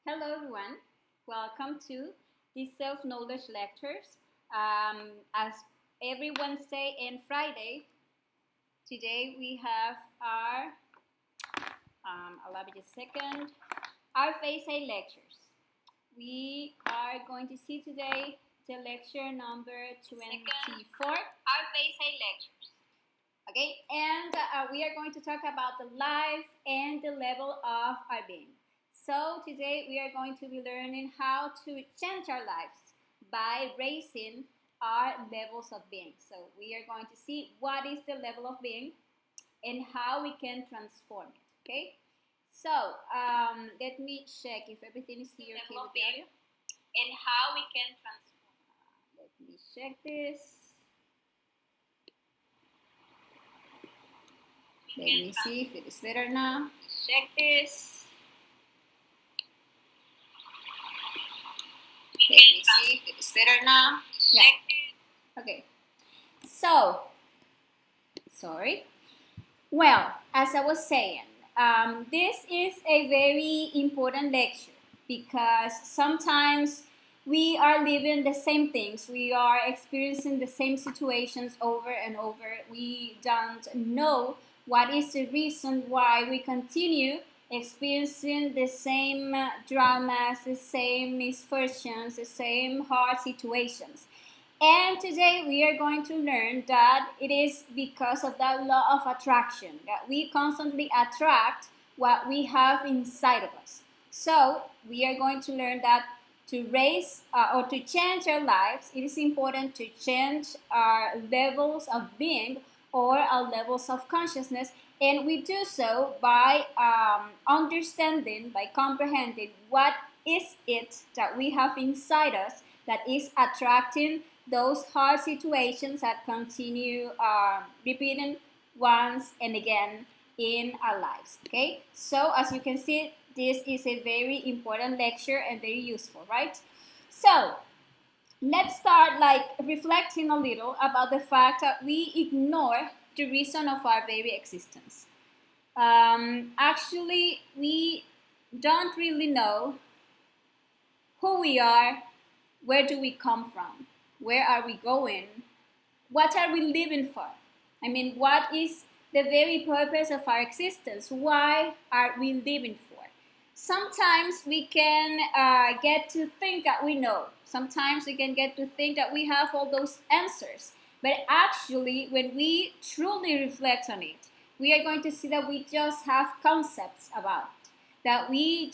Hello everyone, welcome to these self-knowledge lectures. As every Wednesday and Friday, today we have allow me just a second, our Phase A lectures. We are going to see today the lecture number 24. Our Phase A lectures. Okay, and we are going to talk about the life and the level of our being. So today we are going to be learning how to change our lives by raising our levels of being. So we are going to see what is the level of being and how we can transform it. Okay. So let me check if everything is here. Okay with the audio. And how we can transform. Let me check this. Let me see if it is better now. Check this. Let me see if it is better now. Yeah. Okay. So, sorry. Well, as I was saying, this is a very important lecture because sometimes we are living the same things. We are experiencing the same situations over and over. We don't know what is the reason why we continue experiencing the same dramas, the same misfortunes, the same hard situations. And today we are going to learn that it is because of that law of attraction that we constantly attract what we have inside of us. So we are going to learn that to raise or to change our lives, it is important to change our levels of being or our levels of consciousness, and we do so by understanding, by comprehending what is it that we have inside us that is attracting those hard situations that continue repeating once and again in our lives. Okay, so as you can see, this is a very important lecture and very useful, right? So let's start like reflecting a little about the fact that we ignore the reason of our very existence. Actually, we don't really know who we are, where do we come from, where are we going, what are we living for? I mean, what is the very purpose of our existence? Why are we living for? Sometimes we can get to think that we know. Sometimes we can get to think that we have all those answers. But actually, when we truly reflect on it, we are going to see that we just have concepts about it. That we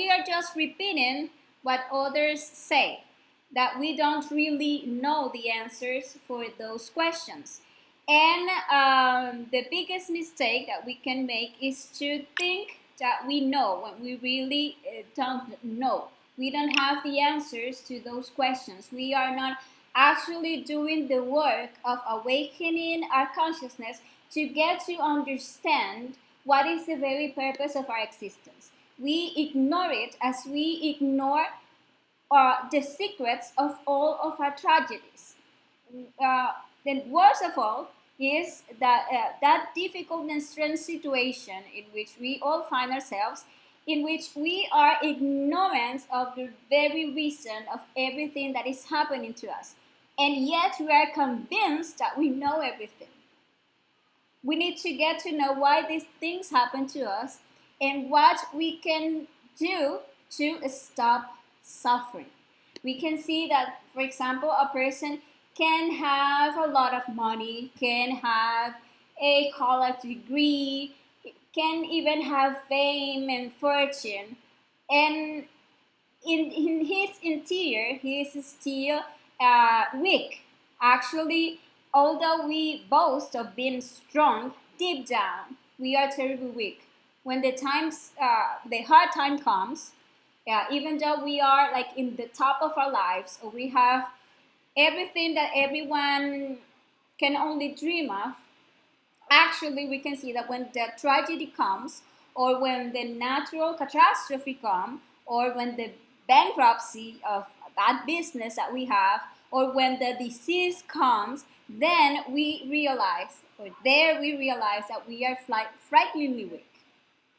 are just repeating what others say. That we don't really know the answers for those questions. And the biggest mistake that we can make is to think that we know when we really don't know. We don't have the answers to those questions. We are not actually doing the work of awakening our consciousness to get to understand what is the very purpose of our existence. We ignore it as we ignore the secrets of all of our tragedies. Then worst of all, is that difficult and strange situation in which we all find ourselves, in which we are ignorant of the very reason of everything that is happening to us. And yet we are convinced that we know everything. We need to get to know why these things happen to us and what we can do to stop suffering. We can see that, for example, a person can have a lot of money, can have a college degree, can even have fame and fortune, and in his interior, he is still weak. Actually, although we boast of being strong, deep down, we are terribly weak. When the hard time comes, even though we are like in the top of our lives, or we have everything that everyone can only dream of, actually we can see that when the tragedy comes, or when the natural catastrophe comes, or when the bankruptcy of that business that we have, or when the disease comes, then we realize, or there we realize that we are frighteningly weak.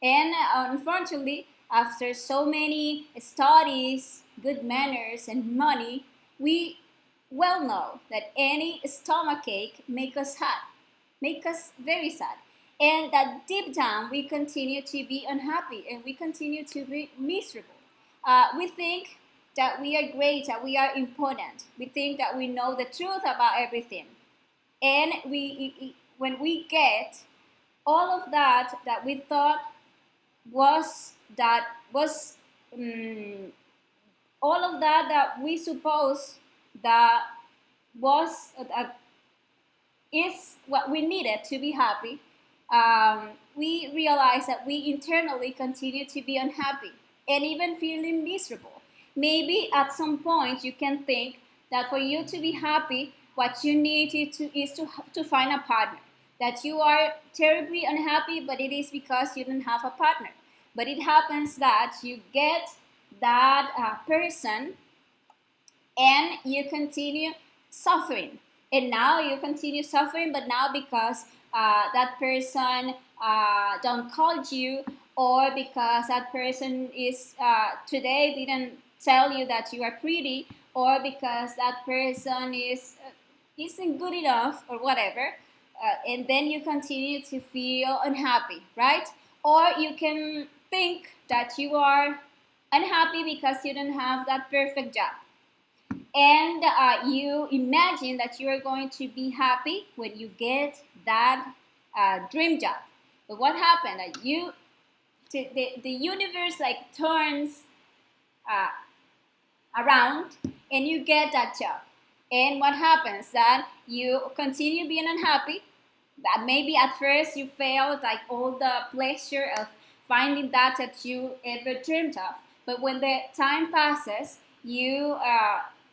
And unfortunately, after so many studies, good manners, and money, we well know that any stomach ache make us sad, make us very sad. And that deep down we continue to be unhappy and we continue to be miserable. We think that we are great, that we are important. We think that we know the truth about everything. And when we get all of that we thought was that was um, all of that we suppose that was is what we needed to be happy, we realize that we internally continue to be unhappy and even feeling miserable. Maybe at some point you can think that for you to be happy, what you need is to find a partner. That you are terribly unhappy, but it is because you don't have a partner. But it happens that you get that person and you continue suffering, and now you continue suffering, but now because that person don't call you, or because that person is today didn't tell you that you are pretty, or because that person isn't good enough or whatever, and then you continue to feel unhappy, right? Or you can think that you are unhappy because you don't have that perfect job, and you imagine that you are going to be happy when you get that dream job. But what happened? The universe like turns uh, around and you get that job. And what happens? That you continue being unhappy. That maybe at first you felt like all the pleasure of finding that you ever dreamed of. But when the time passes, you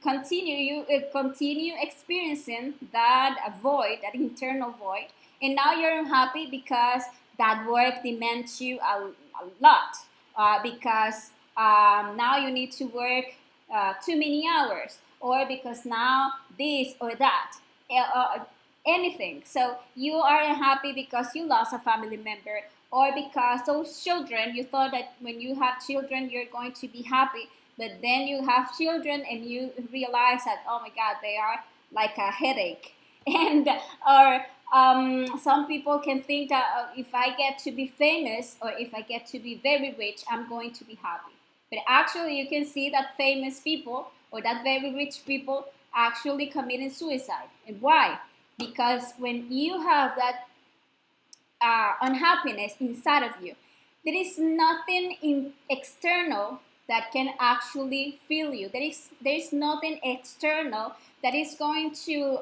continue experiencing that void, that internal void, and now you're unhappy because that work demands you a lot. Because now you need to work too many hours, or because now this or that, anything. So you are unhappy because you lost a family member, or because those children, you thought that when you have children you're going to be happy, but then you have children and you realize that, oh my god, they are like a headache. And or some people can think that if I get to be famous or if I get to be very rich, I'm going to be happy. But actually you can see that famous people or that very rich people actually committing suicide. And why? Because when you have that unhappiness inside of you, there is nothing external that can actually fill you. There is nothing external that is going to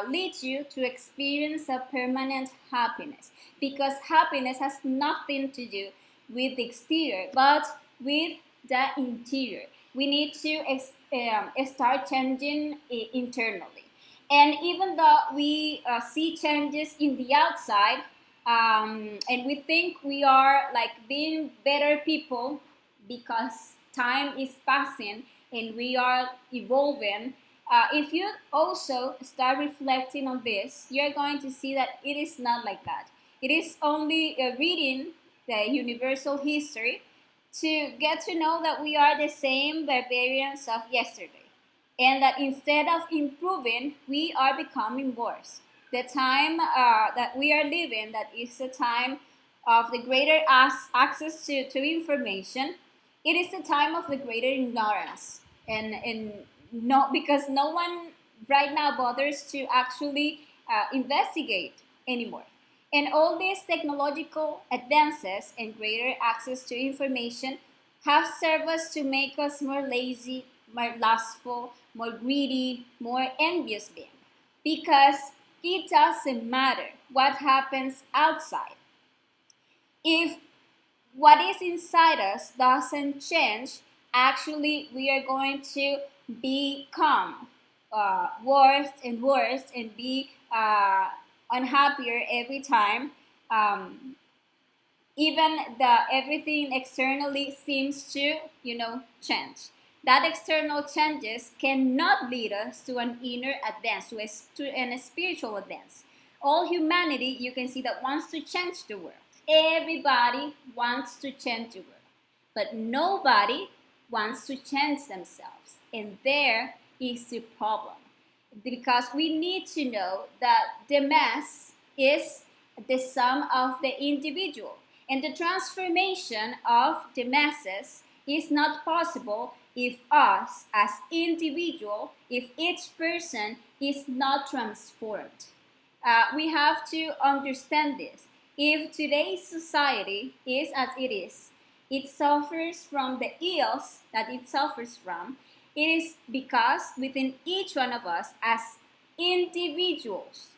lead you to experience a permanent happiness, because happiness has nothing to do with the exterior but with the interior. We need to start changing internally. And even though we see changes in the outside, and we think we are like being better people because time is passing and we are evolving, if you also start reflecting on this, you're going to see that it is not like that. It is only reading the universal history to get to know that we are the same barbarians of yesterday, and that instead of improving, we are becoming worse. The time that we are living, that is the time of the greater access to information. It is the time of the greater ignorance, and no, because no one right now bothers to actually investigate anymore. And all these technological advances and greater access to information have served us to make us more lazy, more lustful, more greedy, more envious being. Because it doesn't matter what happens outside. If what is inside us doesn't change, actually we are going to become worse and worse and be unhappier every time. Even the everything externally seems to change. That external changes cannot lead us to an inner advance, to a spiritual advance. All humanity, you can see, that wants to change the world, Everybody wants to change the world, but nobody wants to change themselves. And there is the problem. Because we need to know that the mass is the sum of the individual. And the transformation of the masses is not possible if us as individual, if each person is not transformed. We have to understand this. If today's society is as it suffers from the ills that it suffers from, it is because within each one of us as individuals,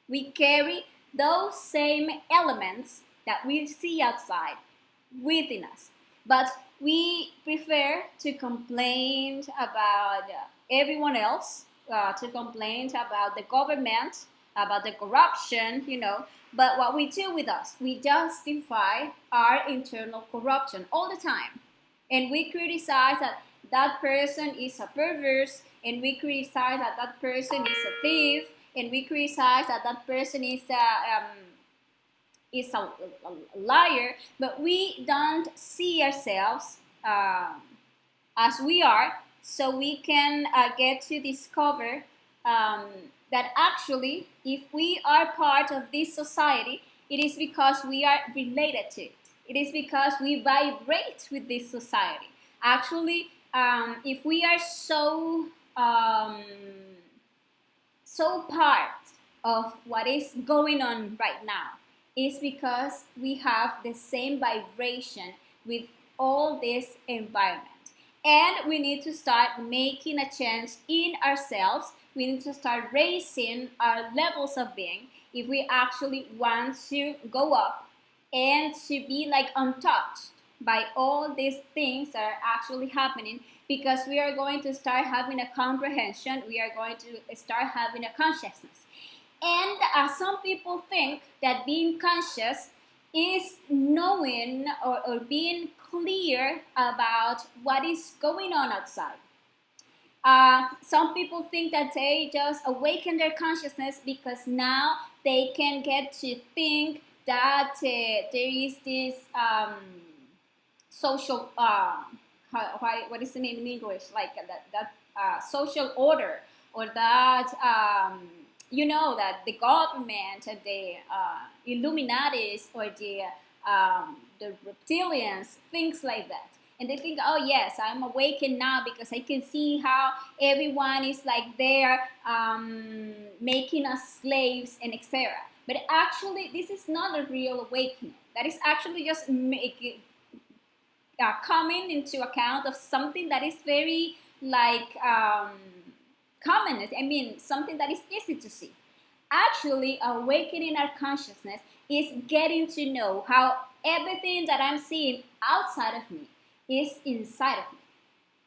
we carry those same elements that we see outside within us. But we prefer to complain about everyone else, to complain about the government, about the corruption, But what we do with us, we justify our internal corruption all the time. And we criticize that person is a perverse, and we criticize that person is a thief, and we criticize that person is a liar, but we don't see ourselves as we are, so we can get to discover that actually, if we are part of this society, it is because we are related to it. It is because we vibrate with this society. Actually, if we are so part of what is going on right now, is because we have the same vibration with all this environment. And we need to start making a change in ourselves. We need to start raising our levels of being if we actually want to go up and to be like untouched by all these things that are actually happening, because we are going to start having a comprehension, we are going to start having a consciousness. And some people think that being conscious is knowing or being clear about what is going on outside. Some people think that they just awaken their consciousness because now they can get to think that there is this social, what is the name in English? Like that social order, or that that the government, the Illuminatis, or the reptilians, things like that. And they think, oh yes, I'm awakened now because I can see how everyone is like there making us slaves and etc. But actually, this is not a real awakening. That is actually just coming into account of something that is very like common. I mean, something that is easy to see. Actually, awakening our consciousness is getting to know how everything that I'm seeing outside of me is inside of me.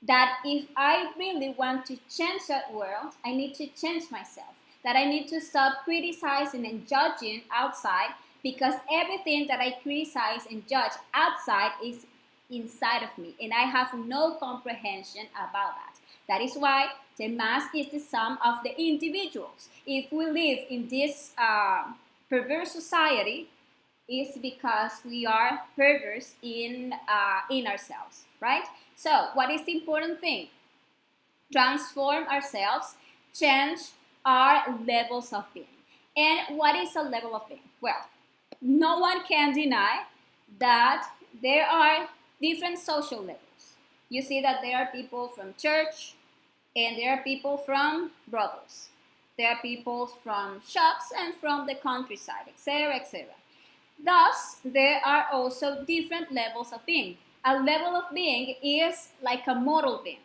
That if I really want to change that world, I need to change myself. That I need to stop criticizing and judging outside, because everything that I criticize and judge outside is inside of me, and I have no comprehension about that. That is why the mass is the sum of the individuals. If we live in this perverse society, is because we are perverse in ourselves, right? So, what is the important thing? Transform ourselves, change our levels of being. And what is a level of being? Well, no one can deny that there are different social levels. You see that there are people from church, and there are people from brothels. There are people from shops and from the countryside, etc., etc. Thus, there are also different levels of being. A level of being is like a model being,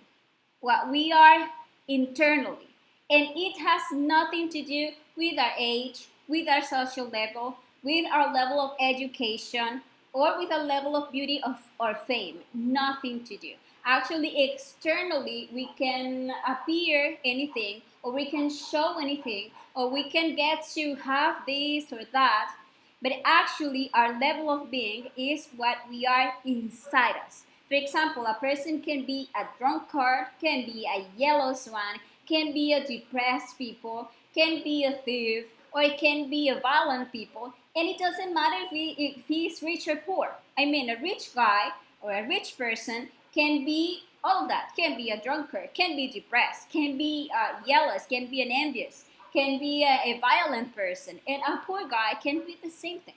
what we are internally. And it has nothing to do with our age, with our social level, with our level of education, or with a level of beauty or fame. Nothing to do. Actually, externally, we can appear anything, or we can show anything, or we can get to have this or that. But actually, our level of being is what we are inside us. For example, a person can be a drunkard, can be a yellow swan, can be a depressed people, can be a thief, or it can be a violent people. And it doesn't matter if he's rich or poor. I mean, a rich guy or a rich person can be all of that. Can be a drunkard, can be depressed, can be jealous, can be an envious, can be a violent person. And a poor guy can be the same thing.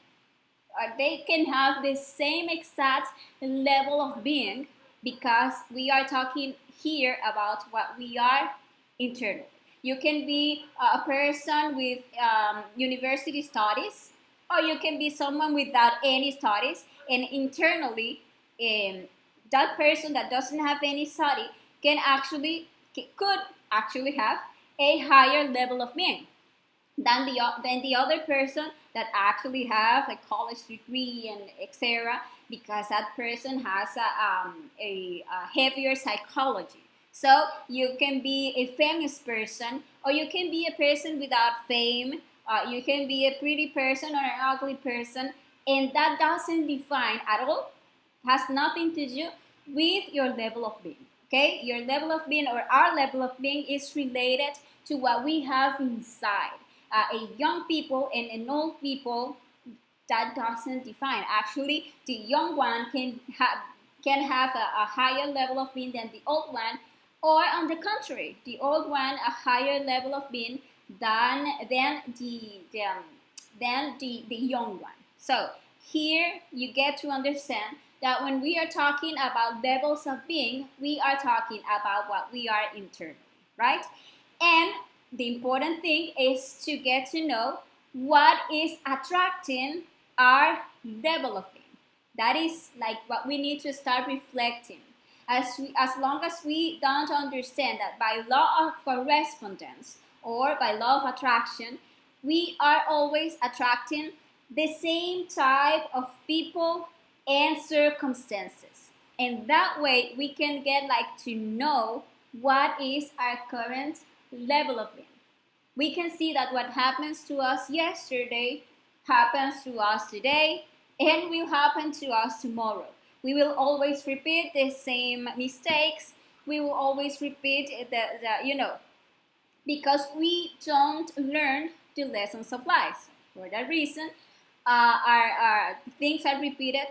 They can have the same exact level of being, because we are talking here about what we are internally. You can be a person with university studies, or you can be someone without any studies, and internally, um, that person that doesn't have any study could actually have a higher level of being than the other person that actually have a college degree and etc., because that person has a heavier psychology. So you can be a famous person, or you can be a person without fame. You can be a pretty person or an ugly person, and that doesn't define at all, has nothing to do with your level of being. Okay, your level of being, or our level of being, is related to what we have inside. A young people and an old people, that doesn't define. Actually, the young one can have a higher level of being than the old one, or on the contrary, the old one a higher level of being than the young one. So here you get to understand that when we are talking about levels of being, we are talking about what we are internally, right? And the important thing is to get to know what is attracting our level of being. That is like what we need to start reflecting. As long as we don't understand that by law of correspondence or by law of attraction, we are always attracting the same type of people and circumstances. And that way we can get like to know what is our current level of being. We can see that what happens to us yesterday happens to us today and will happen to us tomorrow. We will always repeat the same mistakes. We will always repeat because we don't learn the lessons of life. For that reason, our things are repeated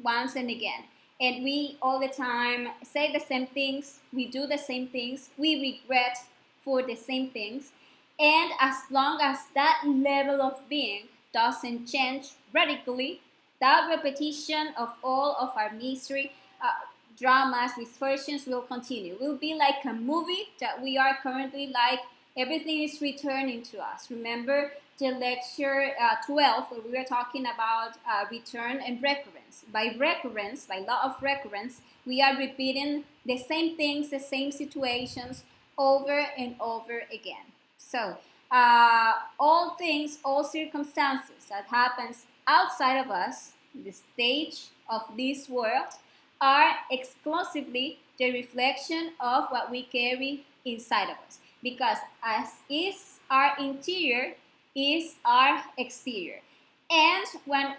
once and again. And we all the time say the same things, we do the same things, we regret for the same things. And as long as that level of being doesn't change radically, that repetition of all of our misery, dramas, misfortunes will continue. Will be like a movie that we are currently like, everything is returning to us. Remember the lecture 12, where we were talking about return and recurrence. By recurrence, by law of recurrence, we are repeating the same things, the same situations over and over again. So all things, all circumstances that happens outside of us, the stage of this world, are exclusively the reflection of what we carry inside of us. Because as is our interior, is our exterior. And when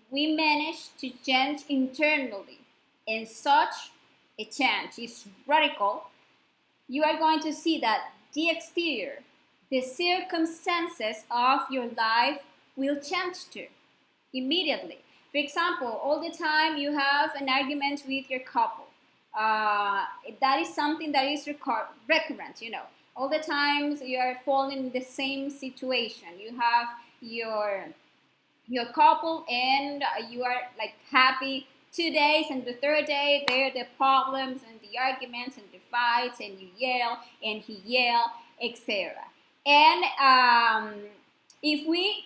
we manage to change internally, and such a change is radical, you are going to see that the exterior, the circumstances of your life will change too, immediately. For example, all the time you have an argument with your couple. That is something that is recurrent, All the times you are falling in the same situation. You have your couple, and you are like happy 2 days, and the third day there are the problems and the arguments and the fights, and you yell and he yell, etc. And if we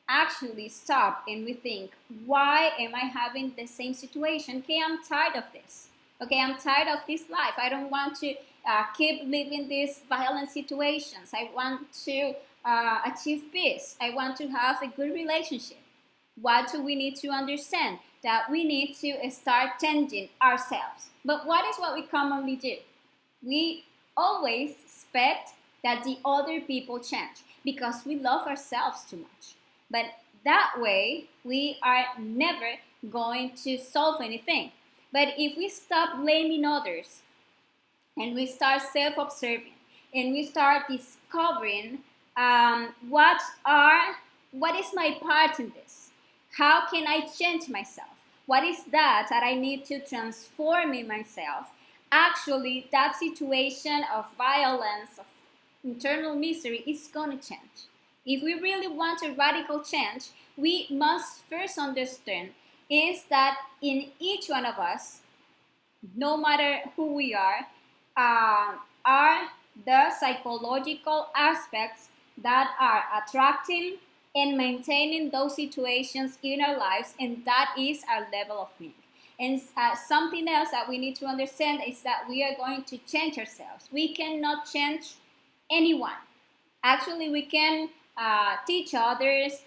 actually stop and we think, why am I having the same situation? Okay, I'm tired of this. Okay, I'm tired of this life. I don't want to keep living these violent situations. I want to achieve peace. I want to have a good relationship. What do we need to understand? That we need to start changing ourselves. But what is what we commonly do? We always expect that the other people change because we love ourselves too much. But that way, we are never going to solve anything. But if we stop blaming others, and we start self-observing, and we start discovering what is my part in this, How can I change myself? What is that I need to transform in myself? Actually, that situation of violence, of internal misery is going to change. If we really want a radical change, we must first understand is that in each one of us, no matter who we are the psychological aspects that are attracting and maintaining those situations in our lives, and that is our level of being. And something else that we need to understand is that we are going to change ourselves. We cannot change anyone. Actually, we can teach others,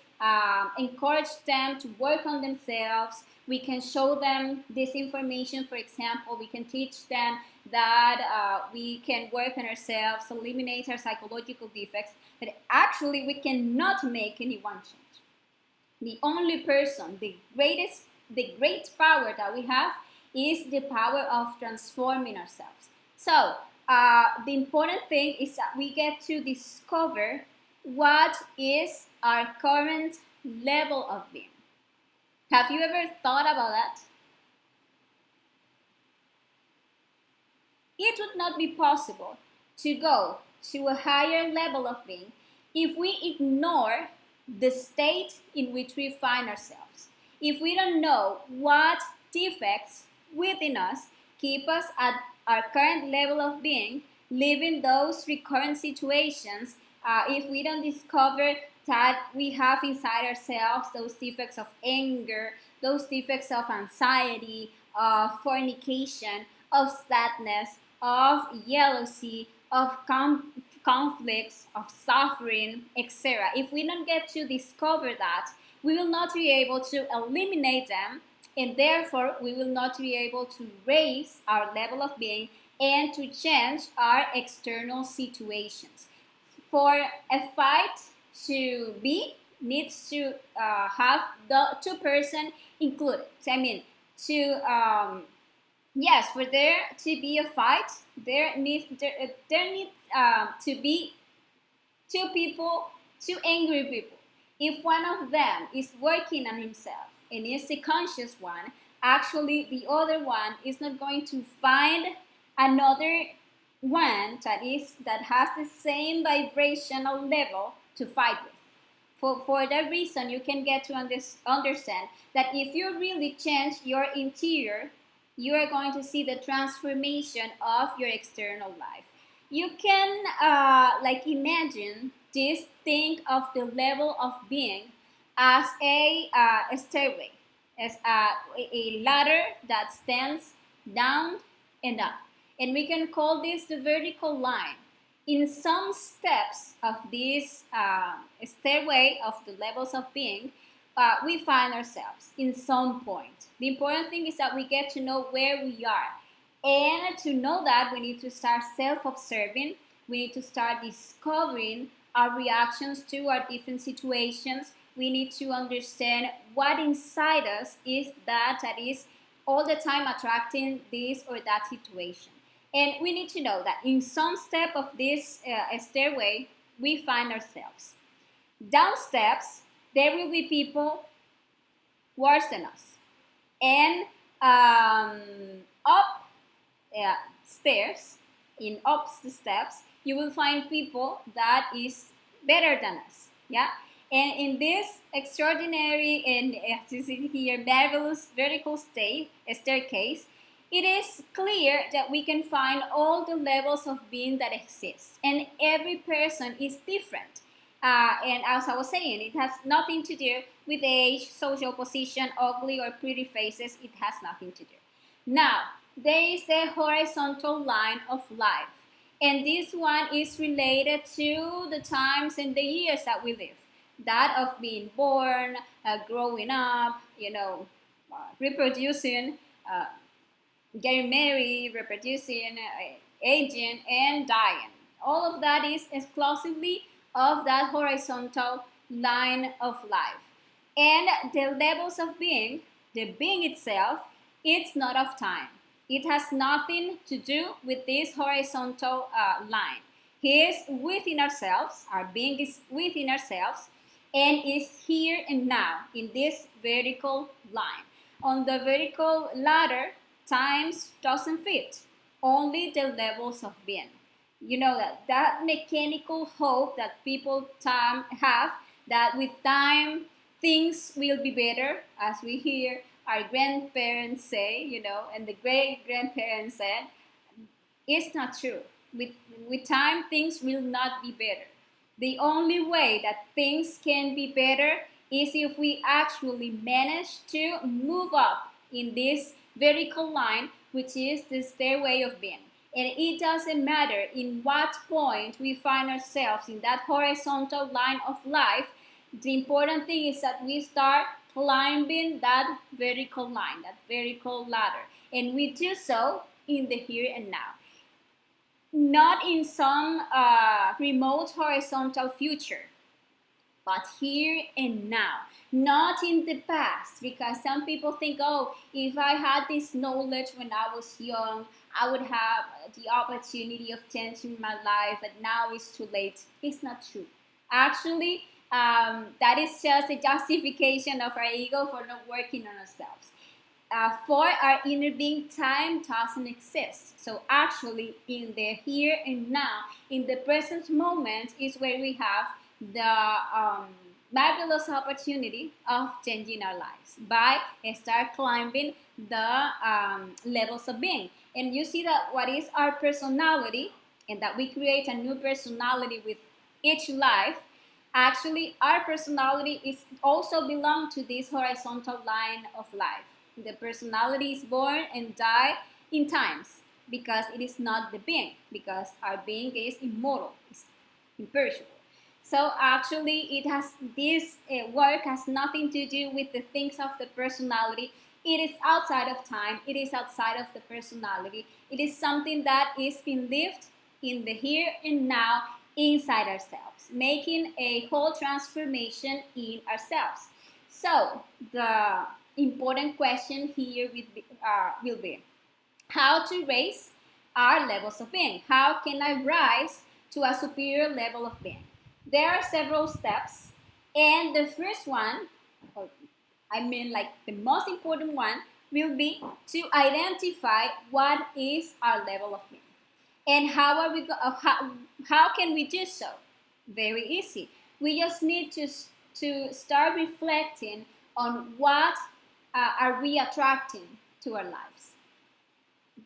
encourage them to work on themselves. We can show them this information. For example, we can teach them that we can work on ourselves, eliminate our psychological defects, but actually we cannot make anyone change. The only person, the great power that we have is the power of transforming ourselves. So the important thing is that we get to discover what is our current level of being. Have you ever thought about that? It would not be possible to go to a higher level of being if we ignore the state in which we find ourselves. If we don't know what defects within us keep us at our current level of being, living those recurrent situations, if we don't discover that we have inside ourselves those defects of anger, those defects of anxiety, of fornication, of sadness, of jealousy, of conflicts, of suffering, etc. If we don't get to discover that, we will not be able to eliminate them, and therefore we will not be able to raise our level of being and to change our external situations. For a fight to be, needs to have the two person included. So, I mean, to yes, for there to be a fight, there needs to be two people, two angry people. If one of them is working on himself and is the conscious one, actually the other one is not going to find another one that has the same vibrational level to fight with. For that reason, you can get to understand that if you really change your interior, you are going to see the transformation of your external life. You can imagine this thing of the level of being as a stairway, as a ladder that stands down and up. And we can call this the vertical line. In some steps of this stairway of the levels of being, we find ourselves in some point. The important thing is that we get to know where we are. And to know that, we need to start self-observing. We need to start discovering our reactions to our different situations. We need to understand what inside us is that is all the time attracting this or that situation. And we need to know that in some step of this stairway, we find ourselves. Down steps, there will be people worse than us. And up stairs, in up the steps, you will find people that is better than us. Yeah. And in this extraordinary and, as you see here, marvelous vertical staircase, it is clear that we can find all the levels of being that exist. And every person is different. And as I was saying, it has nothing to do with age, social position, ugly or pretty faces. It has nothing to do. Now, there is the horizontal line of life. And this one is related to the times and the years that we live. That of being born, growing up, reproducing, getting married, reproducing, aging, and dying. All of that is exclusively of that horizontal line of life. And the levels of being, the being itself, it's not of time. It has nothing to do with this horizontal line. He is within ourselves, our being is within ourselves, and is here and now in this vertical line. On the vertical ladder, times doesn't fit, only the levels of being. You know that mechanical hope that people have that with time things will be better, as we hear our grandparents say, and the great grandparents said, it's not true. With, with time, things will not be better. The only way that things can be better is if we actually manage to move up in this vertical line, which is the stairway of being. And it doesn't matter in what point we find ourselves in that horizontal line of life. The important thing is that we start climbing that vertical line, that vertical ladder. And we do so in the here and now, not in some remote horizontal future, but here and now, not in the past, because some people think, oh, if I had this knowledge when I was young, I would have the opportunity of changing my life, but now it's too late. It's not true. Actually, that is just a justification of our ego for not working on ourselves. For our inner being, time doesn't exist. So actually, in the here and now, in the present moment, is where we have the marvelous opportunity of changing our lives by start climbing the levels of being. And you see that what is our personality, and that we create a new personality with each life. Actually, our personality is also belong to this horizontal line of life. The personality is born and die in times, because it is not the being, because our being is immortal, it's imperishable. So actually, it has this work has nothing to do with the things of the personality. It is outside of time. It is outside of the personality. It is something that is being lived in the here and now inside ourselves, making a whole transformation in ourselves. So the important question here will be how to raise our levels of being. How can I rise to a superior level of being? There are several steps, and the first one, or like the most important one, will be to identify what is our level of being. And how can we do so? Very easy. We just need to start reflecting on what are we attracting to our lives.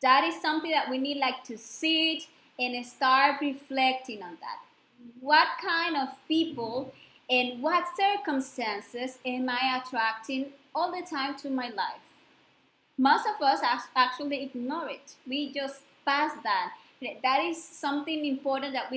That is something that we need to sit and start reflecting on that. What kind of people and what circumstances am I attracting all the time to my life? Most of us actually ignore it. We just pass that. That is something important that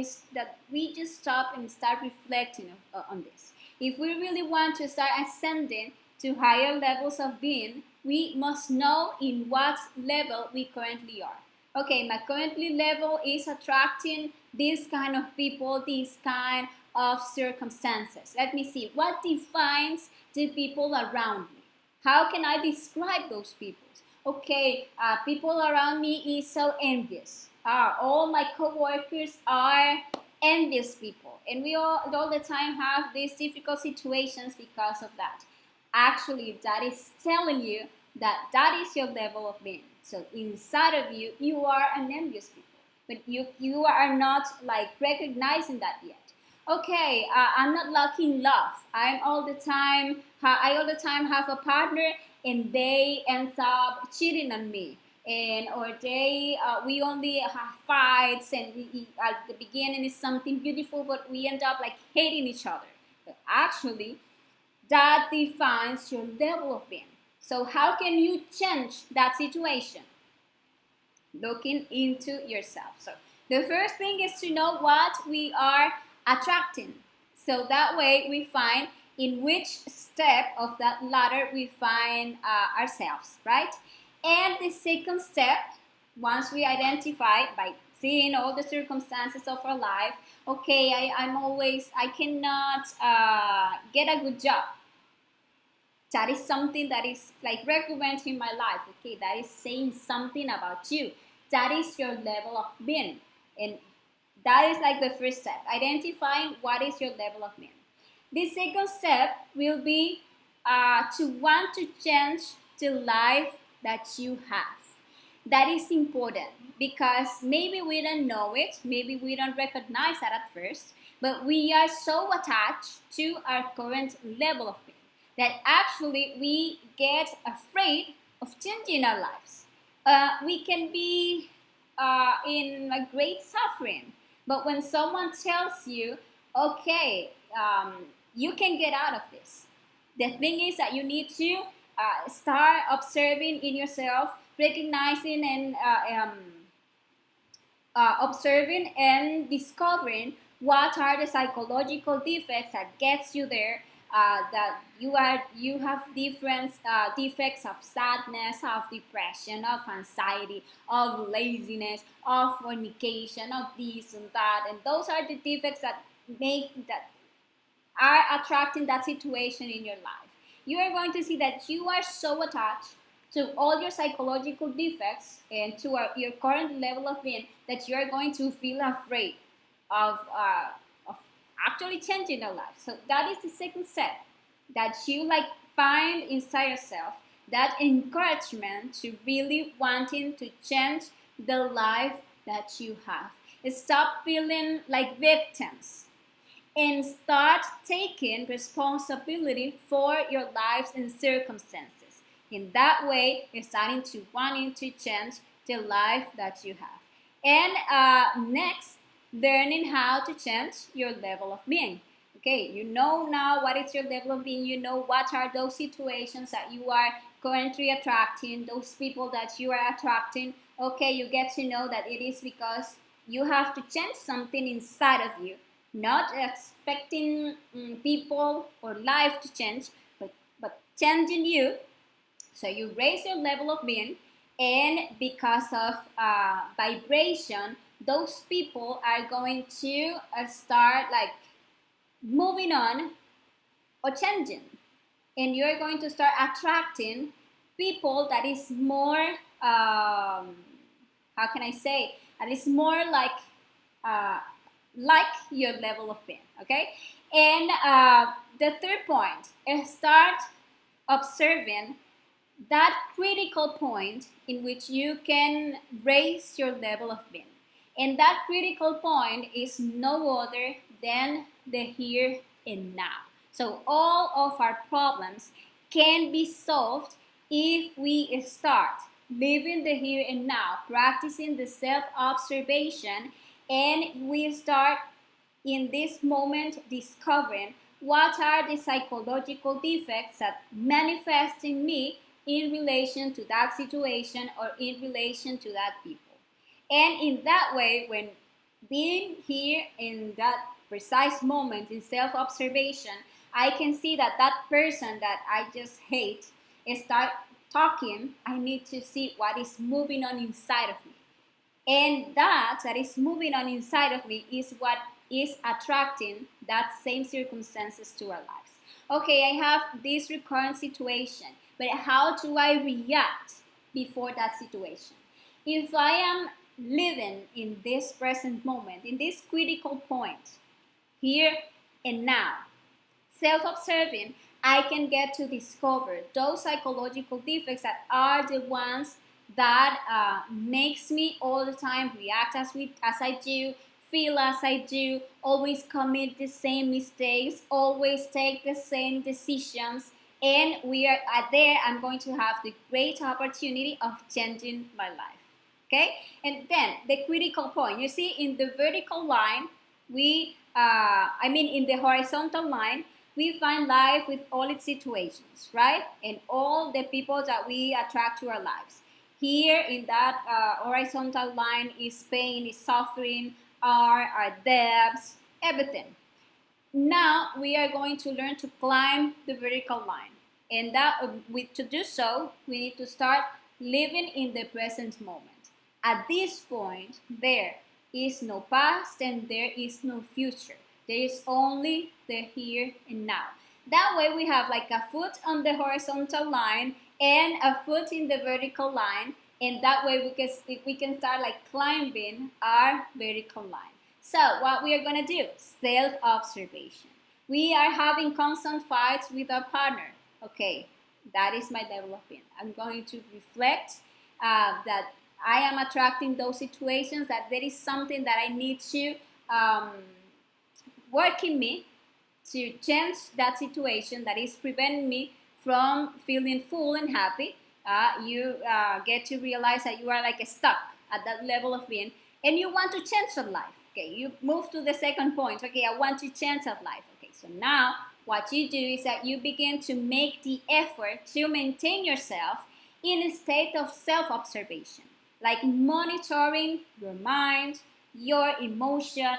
we just stop and start reflecting on this. If we really want to start ascending to higher levels of being, we must know in what level we currently are. Okay, my currently level is attracting this kind of people, this kind of circumstances. Let me see. What defines the people around me? How can I describe those people? Okay, people around me is so envious. All my co-workers are envious people. And we all the time have these difficult situations because of that. Actually, that is telling you that is your level of being. So inside of you, you are an envious people. But you are not recognizing that yet. Okay, I'm not lucky in love. I all the time have a partner and they end up cheating on me. Or we only have fights, and at the beginning is something beautiful, but we end up hating each other. But actually, that defines your level of being. So how can you change that situation? Looking into yourself. So the first thing is to know what we are attracting. So that way we find in which step of that ladder we find ourselves, right? And the second step, once we identify by seeing all the circumstances of our life, okay, I cannot get a good job. That is something that is recurrent in my life. Okay, that is saying something about you. That is your level of being. And that is the first step, identifying what is your level of being. The second step will be to want to change the life that you have. That is important because maybe we don't know it, maybe we don't recognize that at first, but we are so attached to our current level of being that actually we get afraid of changing our lives. We can be in a great suffering, but when someone tells you, okay, you can get out of this, the thing is that you need to start observing in yourself, recognizing and observing and discovering what are the psychological defects that gets you there. That you have different defects of sadness, of depression, of anxiety, of laziness, of fornication, of this and that, and those are the defects that make that are attracting that situation in your life. You are going to see that you are so attached to all your psychological defects and to your current level of being that you are going to feel afraid of actually changing your life. So that is the second step, that you like find inside yourself that encouragement to really wanting to change the life that you have. Stop feeling like victims and start taking responsibility for your lives and circumstances. In that way, you're starting to wanting to change the life that you have. And next, learning how to change your level of being. Okay, you know now what is your level of being. You know what are those situations that you are currently attracting, those people that you are attracting. Okay, you get to know that it is because you have to change something inside of you, not expecting people or life to change, but changing you. So you raise your level of being, and because of vibration, those people are going to start like moving on or changing, and you're going to start attracting people that is more how can I say, that is more like your level of being. Okay, and the third point is start observing that critical point in which you can raise your level of being. And that critical point is no other than the here and now. So all of our problems can be solved if we start living the here and now, practicing the self-observation, and we start in this moment discovering what are the psychological defects that manifest in me in relation to that situation or in relation to that people. And in that way, when being here in that precise moment in self-observation, I can see that that person that I just hate start talking. I need to see what is moving on inside of me. And that is moving on inside of me is what is attracting that same circumstances to our lives. Okay, I have this recurrent situation, but how do I react before that situation? If I am living in this present moment, in this critical point, here and now, self-observing, I can get to discover those psychological defects that are the ones that makes me all the time react as I do, feel as I do, always commit the same mistakes, always take the same decisions, and we are there. I'm going to have the great opportunity of changing my life. Okay, and then the critical point. You see, in the vertical line, in the horizontal line, we find life with all its situations, right? And all the people that we attract to our lives. Here in that horizontal line is pain, is suffering, our debts, everything. Now we are going to learn to climb the vertical line. And to do so, we need to start living in the present moment. At this point, there is no past and there is no future. There is only the here and now. That way we have like a foot on the horizontal line and a foot in the vertical line, and that way we can start like climbing our vertical line. So what we are going to do, self-observation. We are having constant fights with our partner. Okay, that is my level of being. I'm going to reflect that I am attracting those situations, that there is something that I need to um, work in me to change that situation that is preventing me from feeling full and happy. You get to realize that you are like stuck at that level of being, and you want to change your life. Okay, you move to the second point. Okay, I want to change that life. Okay, so now what you do is that you begin to make the effort to maintain yourself in a state of self-observation, like monitoring your mind, your emotion,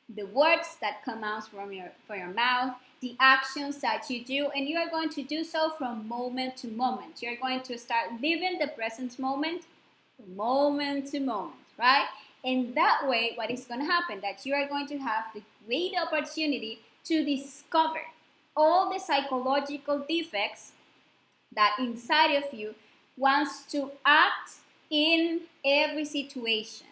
the words that come out from your mouth, the actions that you do, and you are going to do so from moment to moment. You're going to start living the present moment to moment, right? And that way, what is going to happen? That you are going to have the great opportunity to discover all the psychological defects that inside of you wants to act in every situation,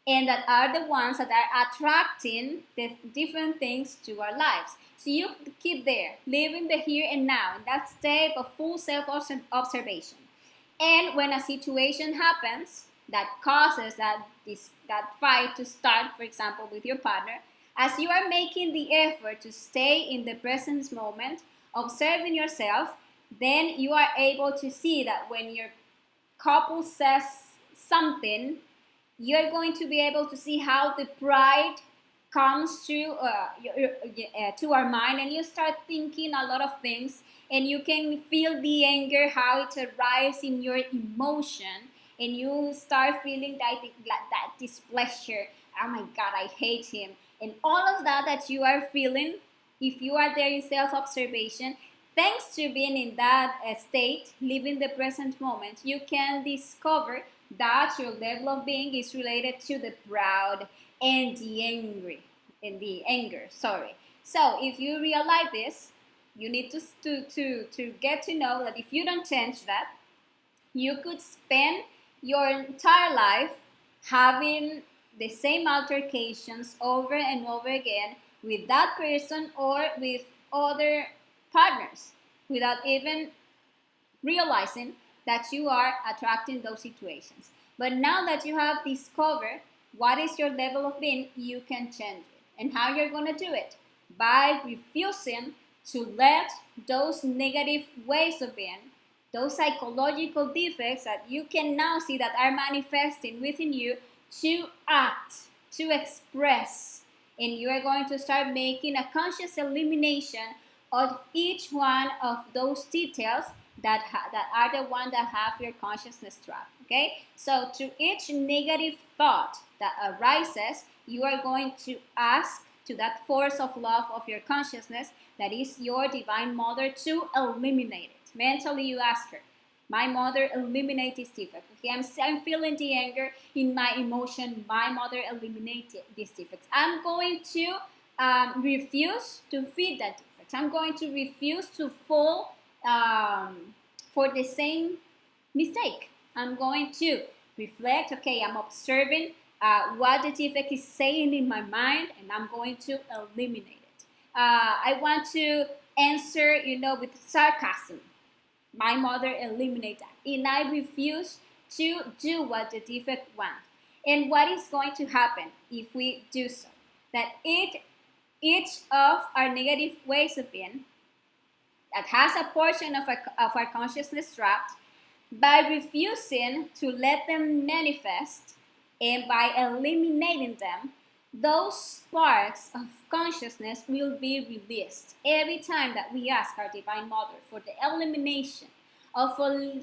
and that are the ones that are attracting the different things to our lives. So you keep there, living the here and now, in that state of full self-observation. And when a situation happens that causes that fight to start, for example, with your partner, as you are making the effort to stay in the present moment, observing yourself, then you are able to see that when your couple says something, you're going to be able to see how the pride comes to our mind, and you start thinking a lot of things, and you can feel the anger, how it arrives in your emotion, and you start feeling that displeasure. Oh my God, I hate him. And all of that you are feeling, if you are there in self-observation, thanks to being in that state, living the present moment, you can discover that your level of being is related to the proud and the anger. Sorry. So if you realize this, you need to get to know that if you don't change that, you could spend your entire life having the same altercations over and over again with that person or with other partners without even realizing that you are attracting those situations. But now that you have discovered what is your level of being, you can change it. And how you're going to do it? By refusing to let those negative ways of being, those psychological defects that you can now see that are manifesting within you, to act, to express. And you are going to start making a conscious elimination of each one of those details that are the ones that have your consciousness trapped. Okay, so to each negative thought that arises, you are going to ask to that force of love of your consciousness, that is your divine mother, to eliminate it. Mentally, you ask her, my mother, eliminate this defect. Okay, I'm feeling the anger in my emotion. My mother, eliminate these defects. I'm going to refuse to feed that defect. I'm going to refuse to fall for the same mistake. I'm going to reflect. Okay, I'm observing what the defect is saying in my mind, and I'm going to eliminate it. I want to answer, with sarcasm. My mother, eliminate that. And I refuse to do what the defect wants. And what is going to happen if we do so? That each of our negative ways of being that has a portion of our consciousness trapped, by refusing to let them manifest and by eliminating them, those sparks of consciousness will be released every time that we ask our Divine Mother for the elimination of a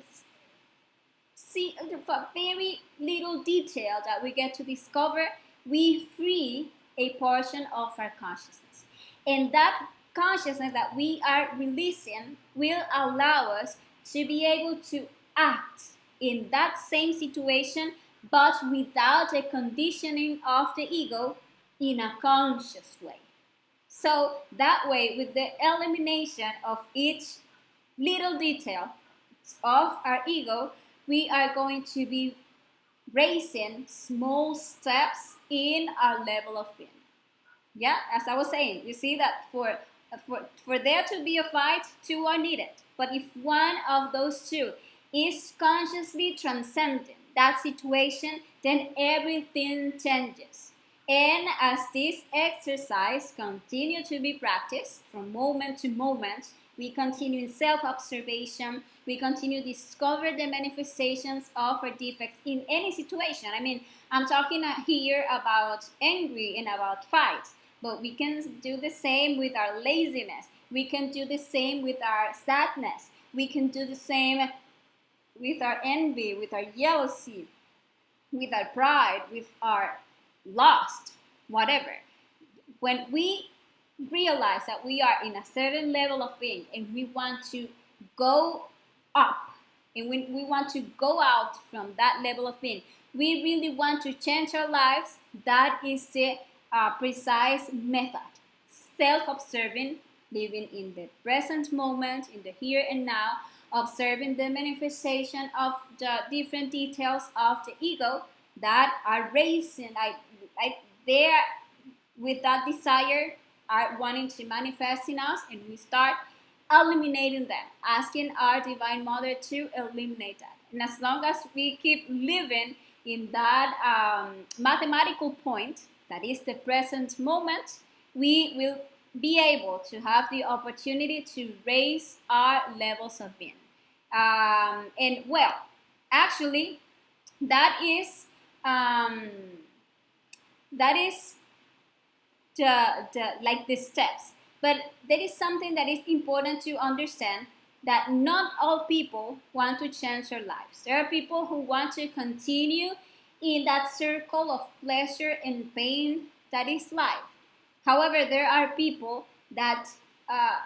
very little detail that we get to discover. We free a portion of our consciousness, and that consciousness that we are releasing will allow us to be able to act in that same situation, but without a conditioning of the ego, in a conscious way. So that way, with the elimination of each little detail of our ego, we are going to be raising small steps in our level of being. Yeah, as I was saying, you see that for For there to be a fight, two are needed. But if one of those two is consciously transcending that situation, then everything changes. And as this exercise continues to be practiced from moment to moment, we continue in self-observation, we continue to discover the manifestations of our defects in any situation. I mean, I'm talking here about angry and about fight, but we can do the same with our laziness. We can do the same with our sadness. We can do the same with our envy, with our jealousy, with our pride, with our lust, whatever. When we realize that we are in a certain level of being and we want to go up and when we want to go out from that level of being, we really want to change our lives, that is the precise method. Self-observing, living in the present moment, in the here and now, observing the manifestation of the different details of the ego that are raising, they are with that desire are wanting to manifest in us, and we start eliminating them, asking our Divine Mother to eliminate that. And as long as we keep living in that mathematical point, that is the present moment, we will be able to have the opportunity to raise our levels of being. And well, actually, that is the steps. But there is something that is important to understand, that not all people want to change their lives. There are people who want to continue in that circle of pleasure and pain that is life. However, there are people that are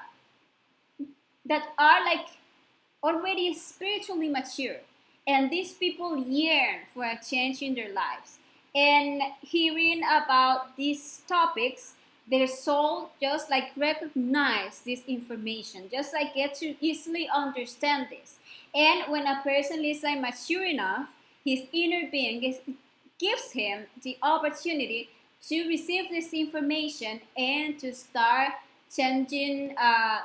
like already spiritually mature, and these people yearn for a change in their lives. And hearing about these topics, their soul just like recognize this information, just like get to easily understand this. And when a person is like mature enough, his inner being gives him the opportunity to receive this information and to start changing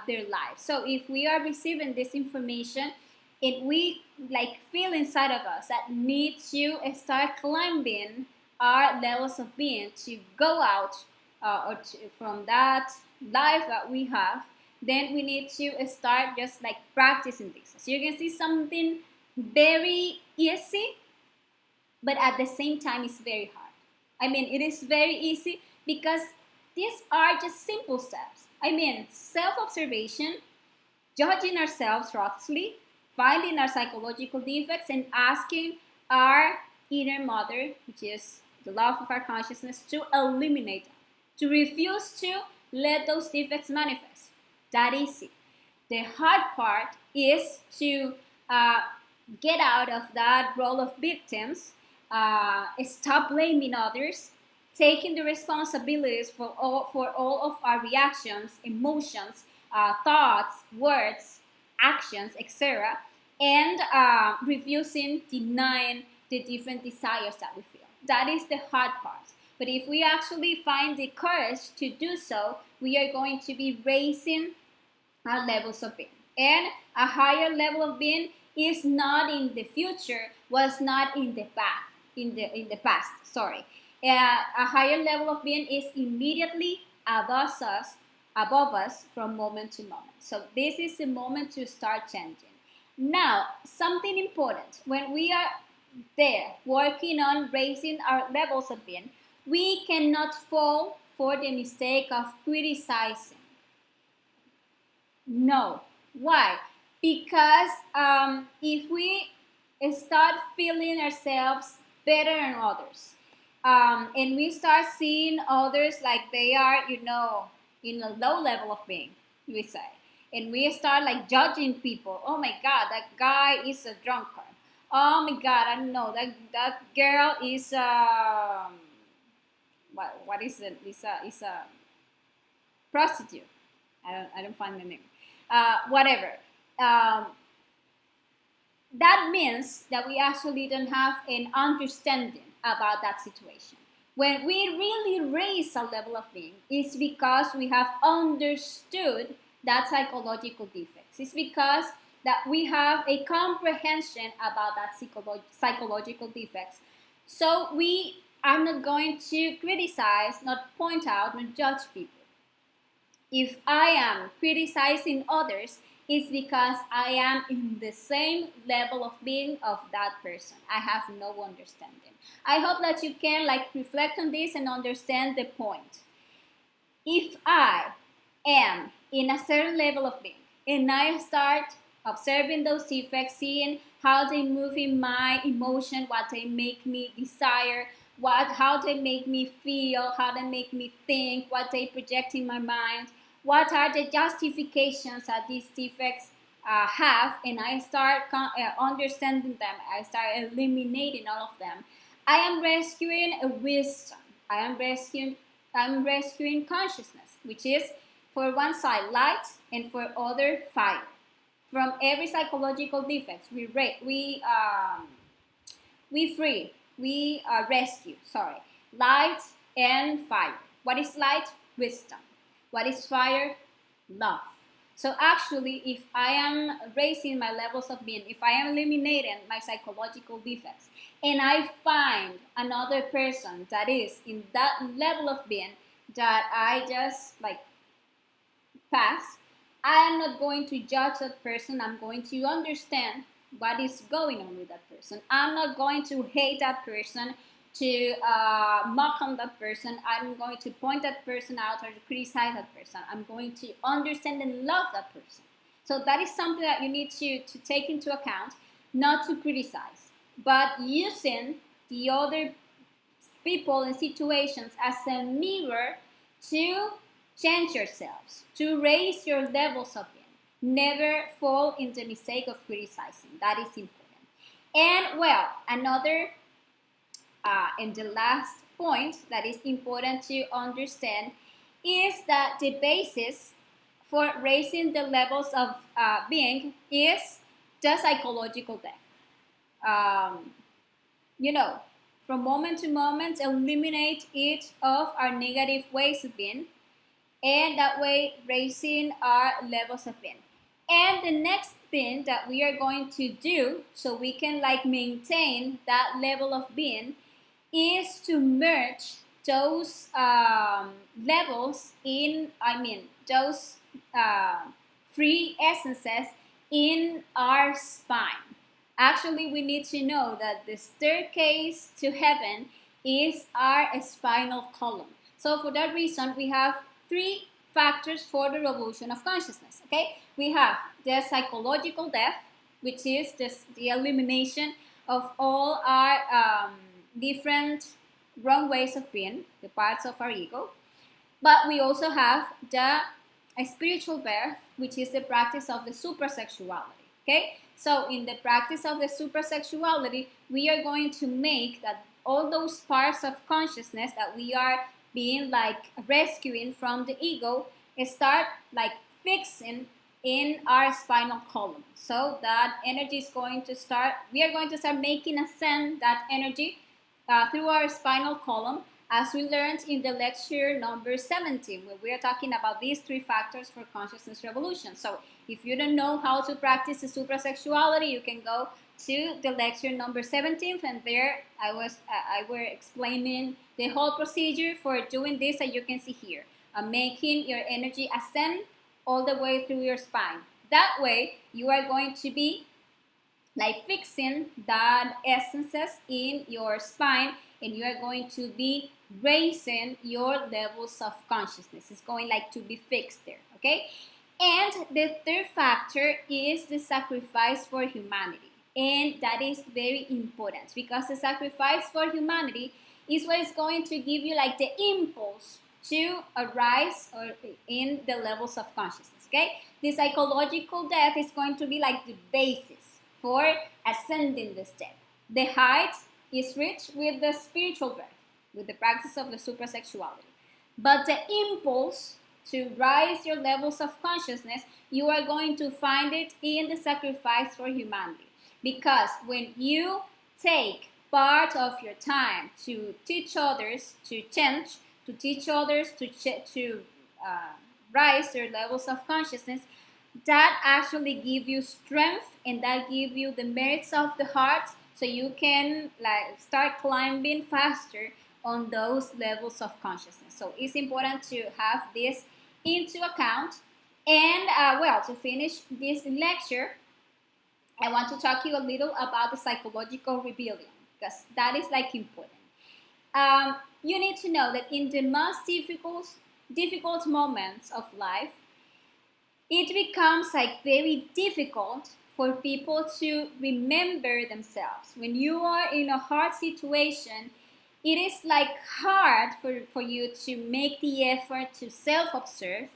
their life. So if we are receiving this information, we like feel inside of us that need to start climbing our levels of being to go out from that life that we have, then we need to start just like practicing this. So you can see something very easy, but at the same time it's very hard. I mean, it is very easy because these are just simple steps. I mean, self-observation, judging ourselves roughly, finding our psychological defects, and asking our inner mother, which is the love of our consciousness, to eliminate them, to refuse to let those defects manifest. That easy. The hard part is to get out of that role of victims, stop blaming others, taking the responsibilities for all of our reactions, emotions, thoughts, words, actions, etc., and refusing, denying the different desires that we feel. That is the hard part. But if we actually find the courage to do so, we are going to be raising our levels of being. And a higher level of being is not in the future, was not in the past. A higher level of being is immediately above us from moment to moment. So this is the moment to start changing. Now, something important, when we are there working on raising our levels of being, we cannot fall for the mistake of criticizing. No. Why? Because if we start feeling ourselves better than others, and we start seeing others like they are, in a low level of being, we say, and we start like judging people. Oh my God, that guy is a drunkard. Oh my God, I don't know, that girl is what is it? Is a prostitute. I don't find the name. Whatever. That means that we actually don't have an understanding about that situation. When we really raise a level of being, it's because we have understood that psychological defects. It's because that we have a comprehension about that psychological defects. So we are not going to criticize, not point out, not judge people. If I am criticizing others, it's because I am in the same level of being of that person. I have no understanding. I hope that you can reflect on this and understand the point. If I am in a certain level of being and I start observing those effects, seeing how they move in my emotion, what they make me desire, how they make me feel, how they make me think, what they project in my mind, what are the justifications that these defects have, and I start understanding them, I start eliminating all of them. I am rescuing a wisdom. I'm rescuing consciousness, which is for one side light and for other fire. From every psychological defects, we rescue. Sorry, light and fire. What is light? Wisdom. What is fire? Love. So actually, if I am raising my levels of being, if I am eliminating my psychological defects, and I find another person that is in that level of being that I just pass, I am not going to judge that person. I'm going to understand what is going on with that person. I'm not going to hate that person, to mock on that person. I'm going to point that person out or to criticize that person. I'm going to understand and love that person. So that is something that you need to take into account, not to criticize, but using the other people and situations as a mirror to change yourselves, to raise your levels of being. Never fall in the mistake of criticizing. That is important. And well, another and the last point that is important to understand is that the basis for raising the levels of being is the psychological depth. From moment to moment, eliminate each of our negative ways of being, and that way raising our levels of being. And the next thing that we are going to do so we can maintain that level of being is to merge those levels those free essences in our spine. Actually, we need to know that the staircase to heaven is our spinal column. So for that reason, we have 3 factors for the revolution of consciousness. Okay, we have the psychological death, which is the elimination of all our different wrong ways of being, the parts of our ego. But we also have the spiritual birth, which is the practice of the supersexuality. Okay, so in the practice of the supersexuality, we are going to make that all those parts of consciousness that we are being rescuing from the ego start fixing in our spinal column. So that energy is going to start, we are going to start making ascend that energy through our spinal column, as we learned in the lecture number 17, where we are talking about these 3 factors for consciousness revolution. So if you don't know how to practice the supersexuality, you can go to the lecture number 17, and there I were explaining the whole procedure for doing this that you can see here, making your energy ascend all the way through your spine. That way you are going to be fixing that essences in your spine, and you are going to be raising your levels of consciousness. It's going to be fixed there. Okay, and the 3rd factor is the sacrifice for humanity. And that is very important, because the sacrifice for humanity is what is going to give you the impulse to arise or in the levels of consciousness. Okay, the psychological death is going to be the basis for ascending the step. The height is reached with the spiritual birth, with the practice of the supersexuality. But the impulse to rise your levels of consciousness, you are going to find it in the sacrifice for humanity. Because when you take part of your time to teach others to change, to teach others to uh, rise their levels of consciousness, that actually give you strength and that give you the merits of the heart, so you can like start climbing faster on those levels of consciousness. So it's important to have this into account. And well, to finish this lecture, I want to talk to you a little about the psychological rebellion, because that is like important. You need to know that in the most difficult moments of life, it becomes like very difficult for people to remember themselves. When you are in a hard situation, it is like hard for you to make the effort to self-observe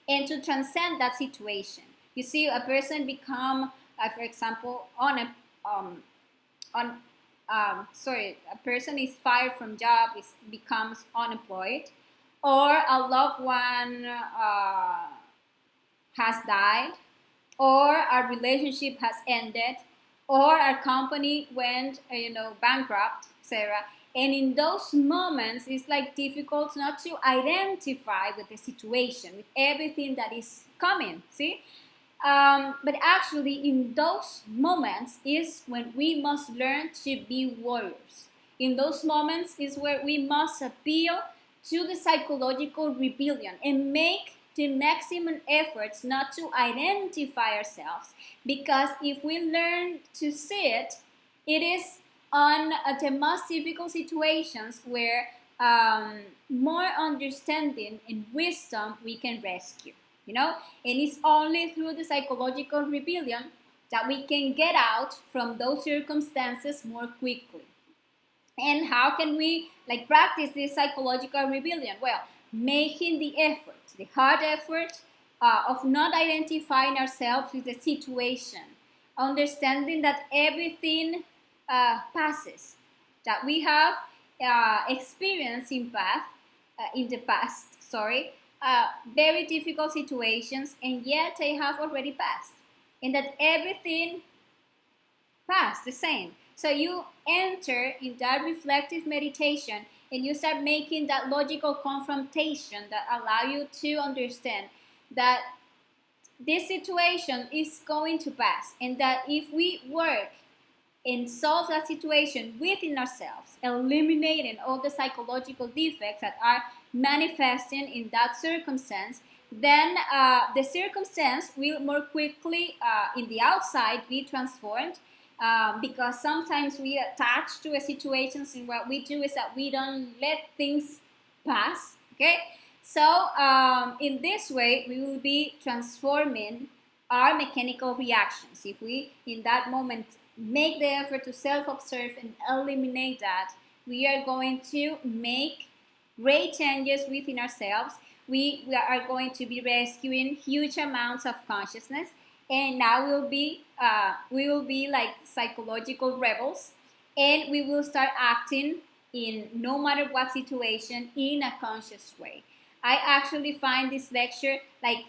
and to transcend that situation. You see, a person become, for example, a person is fired from job, becomes unemployed, or a loved one has died, or our relationship has ended, or our company went bankrupt, etc. And in those moments, it's like difficult not to identify with the situation, with everything that is coming. See, but actually, in those moments is when we must learn to be warriors. In those moments is where we must appeal to the psychological rebellion and make the maximum efforts not to identify ourselves, because if we learn to see it, it is on the most difficult situations where more understanding and wisdom we can rescue, and it's only through the psychological rebellion that we can get out from those circumstances more quickly. And how can we like practice this psychological rebellion? Well, making the effort, the hard effort of not identifying ourselves with the situation, understanding that everything passes, that we have experienced in the past, very difficult situations, and yet they have already passed, and that everything passed the same. So you enter in that reflective meditation and you start making that logical confrontation that allow you to understand that this situation is going to pass, and that if we work and solve that situation within ourselves, eliminating all the psychological defects that are manifesting in that circumstance, then the circumstance will more quickly in the outside be transformed, because sometimes we attach to a situation, and what we do is that we don't let things pass. Okay, so in this way we will be transforming our mechanical reactions. If we in that moment make the effort to self-observe and eliminate that, we are going to make great changes within ourselves. We are going to be rescuing huge amounts of consciousness, and now we will be like psychological rebels, and we will start acting in no matter what situation in a conscious way. I actually find this lecture like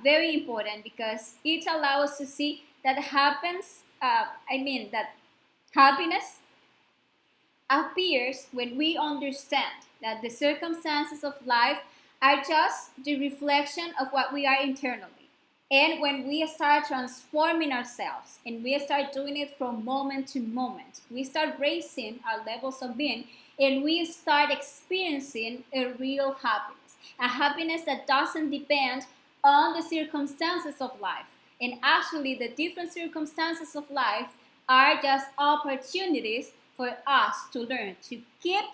very important, because it allows us to see that that happiness appears when we understand that the circumstances of life are just the reflection of what we are internally. And when we start transforming ourselves and we start doing it from moment to moment, we start raising our levels of being, and we start experiencing a real happiness, a happiness that doesn't depend on the circumstances of life. And actually, the different circumstances of life are just opportunities for us to learn to keep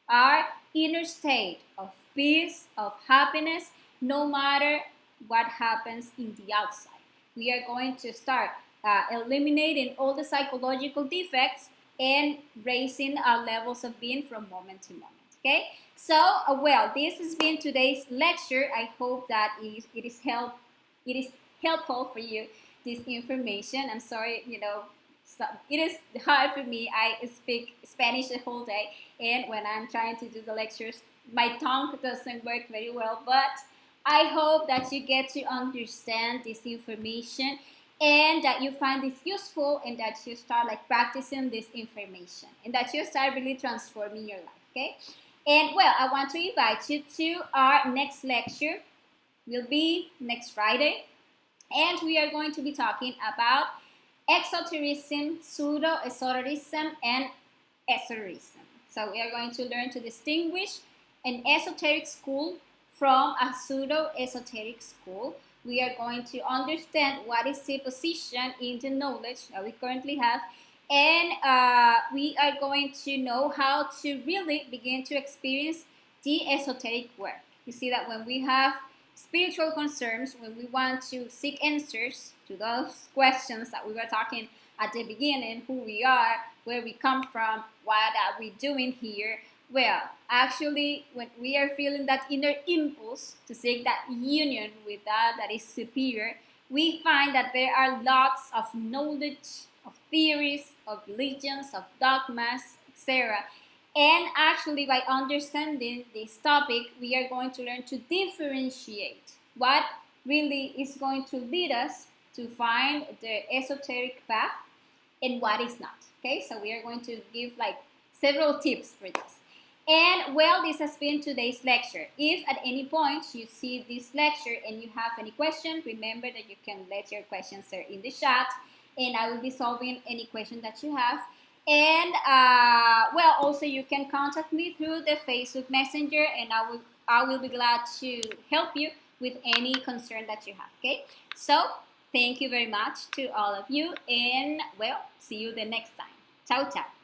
our inner state of peace, of happiness, no matter what happens in the outside. We are going to start eliminating all the psychological defects and raising our levels of being from moment to moment. Okay, so well, this has been today's lecture. I hope that it is helpful for you, this information. I'm sorry, it is hard for me. I speak Spanish the whole day, and when I'm trying to do the lectures, my tongue doesn't work very well, but I hope that you get to understand this information. and that you find this useful, and that you start like practicing this information, and that you start really transforming your life. Okay, and well, I want to invite you to our next lecture. Will be next Friday, and we are going to be talking about exotericism, pseudo-esotericism, and esotericism. So we are going to learn to distinguish an esoteric school from a pseudo-esoteric school. We are going to understand what is the position in the knowledge that we currently have, and we are going to know how to really begin to experience the esoteric work. You see that when we have spiritual concerns, when we want to seek answers to those questions that we were talking at the beginning, who we are, where we come from, what are we doing here, well, actually, when we are feeling that inner impulse to seek that union with that is superior, we find that there are lots of knowledge, of theories, of religions, of dogmas, etc. And actually, by understanding this topic, we are going to learn to differentiate what really is going to lead us to find the esoteric path and what is not. Okay, so we are going to give like several tips for this. And well, this has been today's lecture. If at any point you see this lecture and you have any question, remember that you can let your questions there in the chat, and I will be solving any question that you have. And well, also you can contact me through the Facebook Messenger, and I will be glad to help you with any concern that you have. Okay, so thank you very much to all of you, and well, see you the next time. Ciao, ciao.